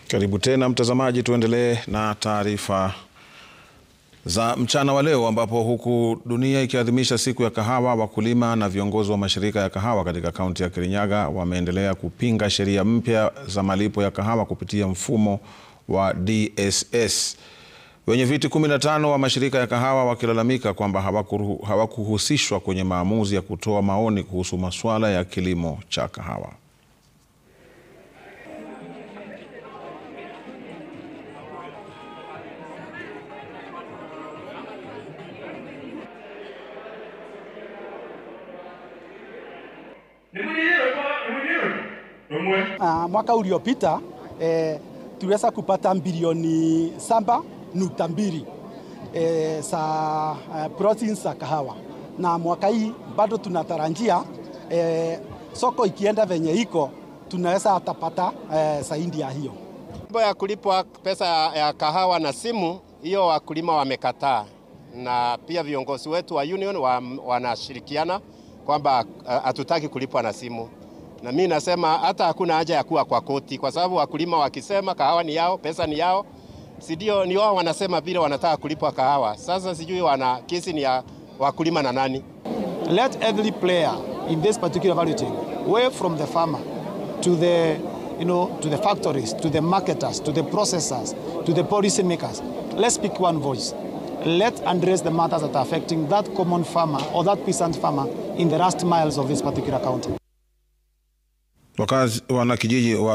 Karibu tena mtazamaji, tuendelee na taarifa za mchana wa leo, ambapo huku dunia ikiadhimisha siku ya kahawa, wakulima na viongozi wa mashirika ya kahawa katika kaunti ya Kirinyaga wameendelea kupinga sheria mpya za malipo ya kahawa kupitia mfumo wa DSS. Wenye viti 15 wa mashirika ya kahawa wakilalamika kwamba hawakuhusishwa kwenye maamuzi ya kutoa maoni kuhusu masuala ya kilimo cha kahawa. Mwaka uliopita tuliweza kupata bilioni 7.2 za proteins za kahawa, na mwaka hii bado tunatarajia soko ikienda venye iko tunaweza atapata zaidi ya hiyo. Mambo ya kulipwa pesa ya kahawa na simu, hiyo wakulima wamekataa, na pia viongozi wetu wa union wanashirikiana kwamba hatutaki kulipwa na simu. Na mimi nasema hata hakuna haja ya kuwa kwa koti, kwa sababu wakulima wakisema kahawa ni yao, pesa ni yao, sidio, ni wao wanasema vile wanataka kulipwa kahawa. Sasa sijui kesi ni ya wakulima na nani. Let every player in this particular value chain, way from the farmer to the to the factories, to the marketers, to the processors, to the policy makers, let's speak one voice. Let's address the matters that are affecting that common farmer or that peasant farmer in the last miles of this particular county. Wakazi wanakijiji wa